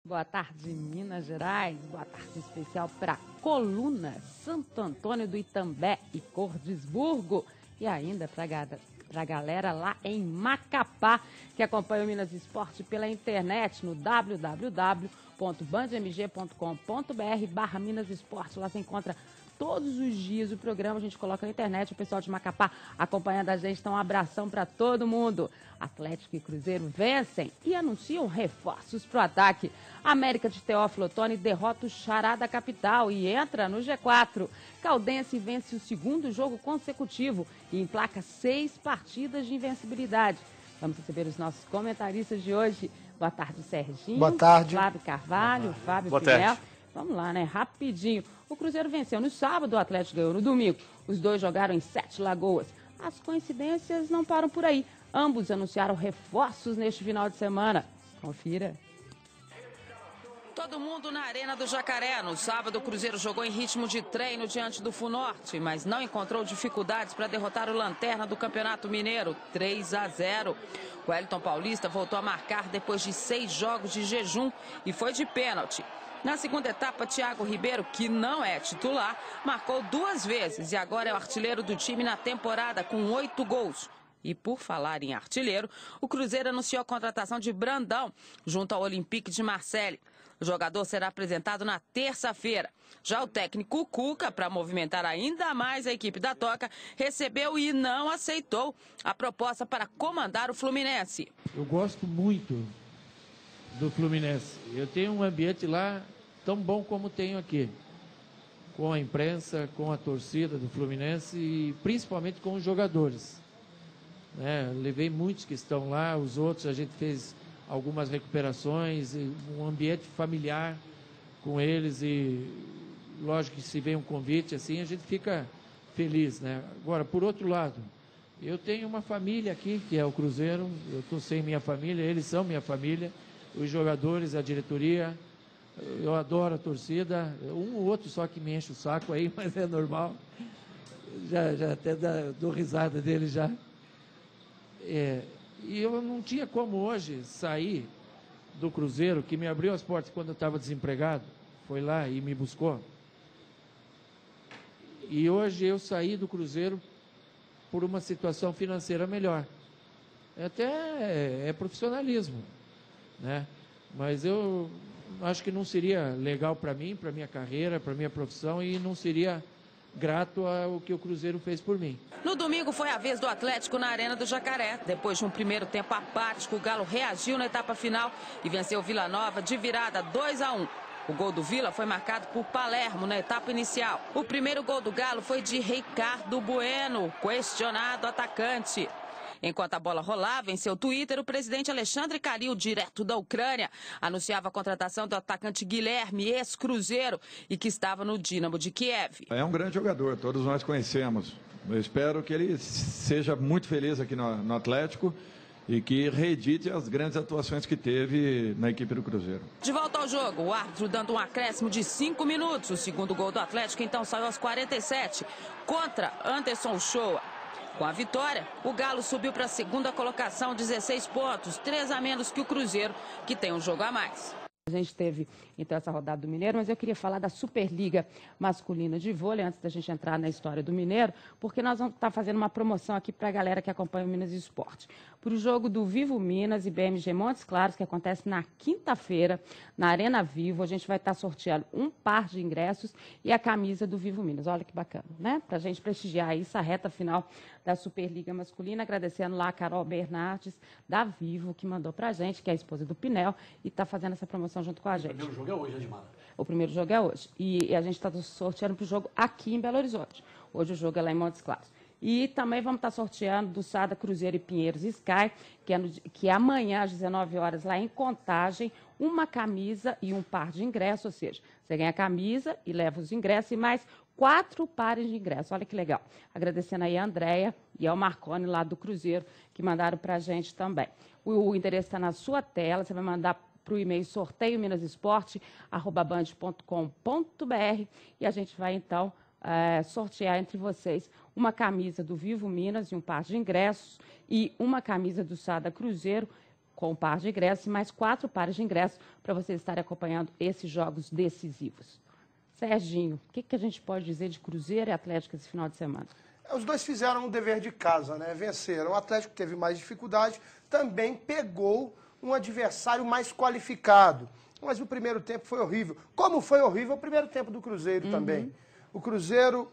Boa tarde, Minas Gerais. Boa tarde especial para Coluna, Santo Antônio do Itambé e Cordisburgo. E ainda para a galera lá em Macapá, que acompanha o Minas Esporte pela internet no www.bandmg.com.br/Minas Esporte. Lá você encontra todos os dias o programa, a gente coloca na internet, o pessoal de Macapá acompanhando a gente. Então, um abração para todo mundo. Atlético e Cruzeiro vencem e anunciam reforços para o ataque. América de Teófilo Otoni derrota o Xará da capital e entra no G4. Caldense vence o segundo jogo consecutivo e emplaca 6 partidas de invencibilidade. Vamos receber os nossos comentaristas de hoje. Boa tarde, Serginho. Boa tarde. Flávio Carvalho, Fábio Pinel. Vamos lá, né? Rapidinho. O Cruzeiro venceu no sábado, o Atlético ganhou no domingo. Os dois jogaram em 7 Lagoas. As coincidências não param por aí. Ambos anunciaram reforços neste final de semana. Confira. Todo mundo na Arena do Jacaré. No sábado, o Cruzeiro jogou em ritmo de treino diante do Funorte, mas não encontrou dificuldades para derrotar o Lanterna do Campeonato Mineiro, 3-0. O Wellington Paulista voltou a marcar depois de 6 jogos de jejum e foi de pênalti. Na segunda etapa, Thiago Ribeiro, que não é titular, marcou 2 vezes e agora é o artilheiro do time na temporada com 8 gols. E por falar em artilheiro, o Cruzeiro anunciou a contratação de Brandão junto ao Olympique de Marseille. O jogador será apresentado na terça-feira. Já o técnico Cuca, para movimentar ainda mais a equipe da Toca, recebeu e não aceitou a proposta para comandar o Fluminense. Eu gosto muito do Fluminense. Eu tenho um ambiente lá tão bom como tenho aqui. Com a imprensa, com a torcida do Fluminense e principalmente com os jogadores. Levei muitos que estão lá, os outros a gente fez algumas recuperações, um ambiente familiar com eles e lógico que se vem um convite assim a gente fica feliz, né? Agora, por outro lado, eu tenho uma família aqui que é o Cruzeiro, eu estou sem minha família, eles são minha família, os jogadores, a diretoria, eu adoro a torcida, um ou outro só que me enche o saco aí, mas é normal, já até dou risada dele já. E eu não tinha como hoje sair do Cruzeiro, que me abriu as portas quando eu estava desempregado, foi lá e me buscou. E hoje eu saí do Cruzeiro por uma situação financeira melhor. Até é profissionalismo, né? Mas eu acho que não seria legal para mim, para minha carreira, para minha profissão e não seria grato ao que o Cruzeiro fez por mim. No domingo foi a vez do Atlético na Arena do Jacaré. Depois de um primeiro tempo apático, o Galo reagiu na etapa final e venceu o Vila Nova de virada 2-1. O gol do Vila foi marcado por Palermo na etapa inicial. O primeiro gol do Galo foi de Ricardo Bueno, questionado atacante. Enquanto a bola rolava em seu Twitter, o presidente Alexandre Calil, direto da Ucrânia, anunciava a contratação do atacante Guilherme, ex-Cruzeiro, e que estava no Dínamo de Kiev. É um grande jogador, todos nós conhecemos. Eu espero que ele seja muito feliz aqui no Atlético e que reedite as grandes atuações que teve na equipe do Cruzeiro. De volta ao jogo, o árbitro dando um acréscimo de 5 minutos. O segundo gol do Atlético, então, saiu aos 47, contra Anderson Shoa. Com a vitória, o Galo subiu para a segunda colocação, 16 pontos, 3 a menos que o Cruzeiro, que tem um jogo a mais. A gente teve, então, essa rodada do Mineiro, mas eu queria falar da Superliga Masculina de Vôlei, antes da gente entrar na história do Mineiro, porque nós vamos estar fazendo uma promoção aqui para a galera que acompanha o Minas Esporte. Para o jogo do Vivo Minas e BMG Montes Claros, que acontece na quinta-feira, na Arena Vivo, a gente vai estar sorteando um par de ingressos e a camisa do Vivo Minas. Olha que bacana, né? Para a gente prestigiar isso, a reta final da Superliga Masculina, agradecendo lá a Carol Bernardes, da Vivo, que mandou para a gente, que é a esposa do Pinel, e está fazendo essa promoção junto com a gente. O primeiro jogo é hoje, Edmara. O primeiro jogo é hoje. E a gente está sorteando para o jogo aqui em Belo Horizonte. Hoje o jogo é lá em Montes Claros. E também vamos estar sorteando do Sada Cruzeiro e Pinheiros Sky, que é amanhã às 19 horas lá em Contagem, uma camisa e um par de ingressos, ou seja, você ganha a camisa e leva os ingressos e mais 4 pares de ingressos. Olha que legal. Agradecendo aí a Andréia e ao Marconi lá do Cruzeiro, que mandaram para a gente também. O endereço está na sua tela, você vai mandar para o e-mail sorteiominasesporte@band.com.br e a gente vai, então, sortear entre vocês uma camisa do Vivo Minas e um par de ingressos e uma camisa do Sada Cruzeiro com um par de ingressos e mais 4 pares de ingressos para vocês estarem acompanhando esses jogos decisivos. Serginho, o que a gente pode dizer de Cruzeiro e Atlético esse final de semana? Os dois fizeram um dever de casa, né? Venceram. O Atlético teve mais dificuldade, também pegou um adversário mais qualificado. Mas o primeiro tempo foi horrível. Como foi horrível o primeiro tempo do Cruzeiro também. O Cruzeiro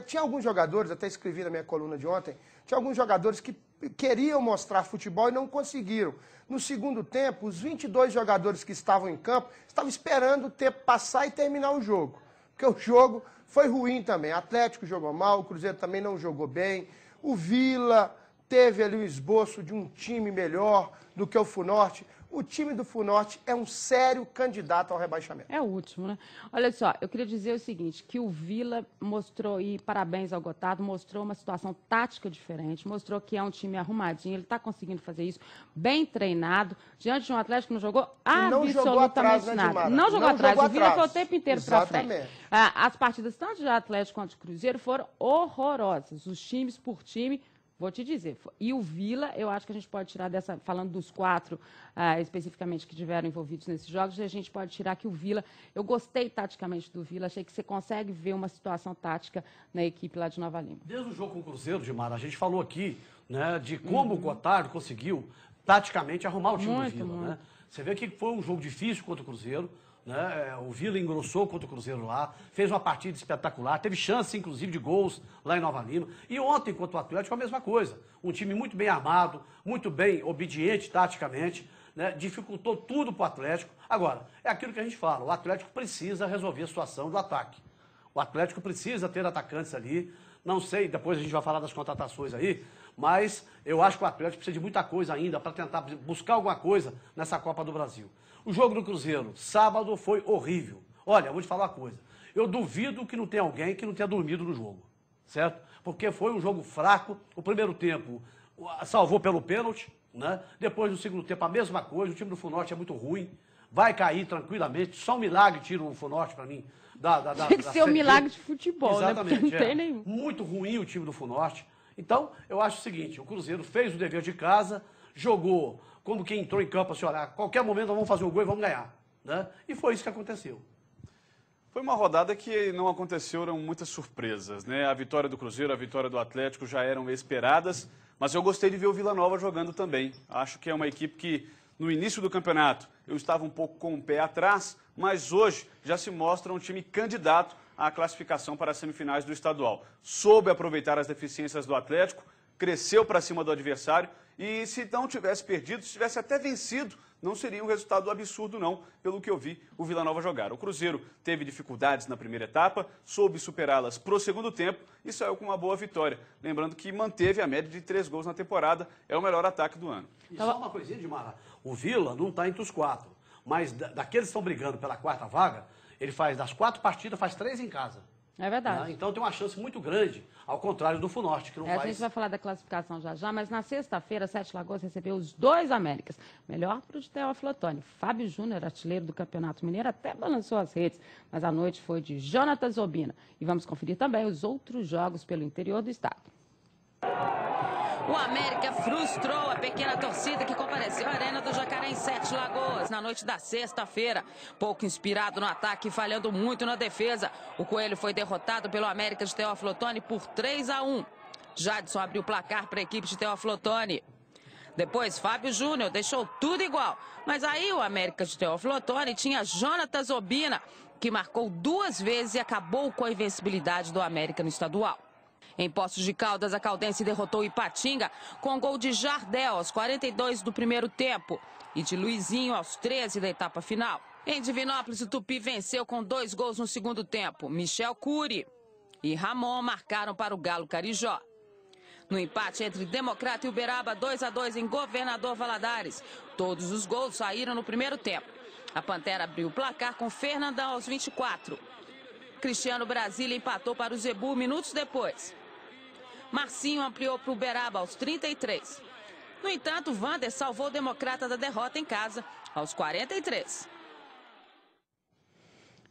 tinha alguns jogadores, até escrevi na minha coluna de ontem, tinha alguns jogadores que queriam mostrar futebol e não conseguiram. No segundo tempo, os 22 jogadores que estavam em campo estavam esperando o tempo passar e terminar o jogo. Porque o jogo foi ruim também. O Atlético jogou mal, o Cruzeiro também não jogou bem. O Vila teve ali um esboço de um time melhor do que o Funorte. O time do Funorte é um sério candidato ao rebaixamento. É o último, né? Olha só, eu queria dizer o seguinte, que o Vila mostrou, e parabéns ao Gotardo, mostrou uma situação tática diferente, mostrou que é um time arrumadinho, ele está conseguindo fazer isso, bem treinado, diante de um Atlético que não jogou absolutamente nada. Não jogou atrás, o Vila foi o tempo inteiro para frente. As partidas tanto de Atlético quanto de Cruzeiro foram horrorosas, os times por time. Vou te dizer, e o Vila, eu acho que a gente pode tirar dessa, falando dos 4 especificamente que tiveram envolvidos nesses jogos, a gente pode tirar que o Vila, eu gostei taticamente do Vila, achei que você consegue ver uma situação tática na equipe lá de Nova Lima. Desde o jogo com o Cruzeiro, Gilmar, a gente falou aqui, né, de como o Gotardo conseguiu taticamente arrumar o time do Vila, né? Você vê que foi um jogo difícil contra o Cruzeiro, né? O Vila engrossou contra o Cruzeiro lá, fez uma partida espetacular, teve chance, inclusive, de gols lá em Nova Lima. E ontem, contra o Atlético, a mesma coisa. Um time muito bem armado, muito bem obediente taticamente, né? Dificultou tudo para o Atlético. Agora, é aquilo que a gente fala, o Atlético precisa resolver a situação do ataque. O Atlético precisa ter atacantes ali. Não sei, depois a gente vai falar das contratações aí, mas eu acho que o Atlético precisa de muita coisa ainda para tentar buscar alguma coisa nessa Copa do Brasil. O jogo do Cruzeiro, sábado, foi horrível. Olha, eu vou te falar uma coisa. Eu duvido que não tenha alguém que não tenha dormido no jogo, certo? Porque foi um jogo fraco. O primeiro tempo salvou pelo pênalti, né? Depois, no segundo tempo, a mesma coisa. O time do Funorte é muito ruim. Vai cair tranquilamente. Só um milagre tira o Funorte para mim. Tem que ser um milagre de futebol, exatamente, né? Porque não tem nenhum. Muito ruim o time do Funorte. Então, eu acho o seguinte, o Cruzeiro fez o dever de casa, jogou como quem entrou em campo, assim, olha, a qualquer momento nós vamos fazer um gol e vamos ganhar, né? E foi isso que aconteceu. Foi uma rodada que não aconteceram muitas surpresas, né? A vitória do Cruzeiro, a vitória do Atlético já eram esperadas, mas eu gostei de ver o Vila Nova jogando também. Acho que é uma equipe que, no início do campeonato, eu estava um pouco com o pé atrás, mas hoje já se mostra um time candidato à classificação para as semifinais do estadual. Soube aproveitar as deficiências do Atlético, cresceu para cima do adversário e se não tivesse perdido, se tivesse até vencido, não seria um resultado absurdo não, pelo que eu vi o Vila Nova jogar. O Cruzeiro teve dificuldades na primeira etapa, soube superá-las para o segundo tempo e saiu com uma boa vitória. Lembrando que manteve a média de 3 gols na temporada, é o melhor ataque do ano. E só uma coisinha, Dimara, o Vila não está entre os 4, mas daqueles que estão brigando pela 4ª vaga, ele faz, das 4 partidas, faz 3 em casa. É verdade. Né? Então tem uma chance muito grande, ao contrário do Funorte, que não faz... A gente vai falar da classificação já, mas na sexta-feira, 7 Lagoas recebeu os 2 Américas. Melhor para o de Teófilo Otoni. Fábio Júnior, artilheiro do Campeonato Mineiro, até balançou as redes, mas a noite foi de Jonatas Zobina. E vamos conferir também os outros jogos pelo interior do estado. O América frustrou a pequena torcida que compareceu à Arena do Jacaré em 7 Lagoas na noite da sexta-feira. Pouco inspirado no ataque e falhando muito na defesa, o Coelho foi derrotado pelo América de Teófilo Otoni por 3-1. Jadson abriu o placar para a equipe de Teófilo Otoni. Depois, Fábio Júnior deixou tudo igual. Mas aí o América de Teófilo Otoni tinha Jonatas Zobina, que marcou 2 vezes e acabou com a invencibilidade do América no estadual. Em Poços de Caldas, a caldense derrotou o Ipatinga com gol de Jardel aos 42 do primeiro tempo e de Luizinho aos 13 da etapa final. Em Divinópolis, o Tupi venceu com 2 gols no segundo tempo. Michel Cury e Ramon marcaram para o Galo Carijó. No empate entre Democrata e Uberaba, 2-2 em Governador Valadares. Todos os gols saíram no primeiro tempo. A Pantera abriu o placar com Fernandão aos 24. Cristiano Brasília empatou para o Zebu minutos depois. Marcinho ampliou para o Uberaba aos 33. No entanto, Vander salvou o Democrata da derrota em casa aos 43.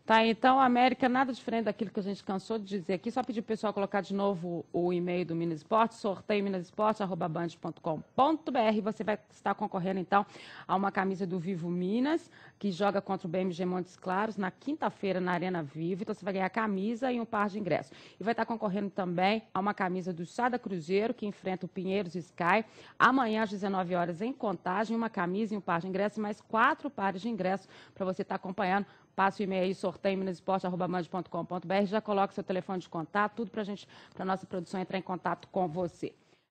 Tá, então, América, nada diferente daquilo que a gente cansou de dizer aqui. Só pedir para o pessoal colocar de novo o e-mail do Minas Esporte, sorteio minasesporte@band.com.br. Você vai estar concorrendo, então, a uma camisa do Vivo Minas, que joga contra o BMG Montes Claros, na quinta-feira, na Arena Vivo. Então, você vai ganhar a camisa e um par de ingressos. E vai estar concorrendo também a uma camisa do Sada Cruzeiro, que enfrenta o Pinheiros Sky. Amanhã, às 19 horas, em Contagem, uma camisa e um par de ingressos, mais 4 pares de ingressos para você estar acompanhando. Passa o e-mail aí, sorteio minasesporte@band.com.br, já coloca seu telefone de contato, tudo para a nossa produção entrar em contato com você.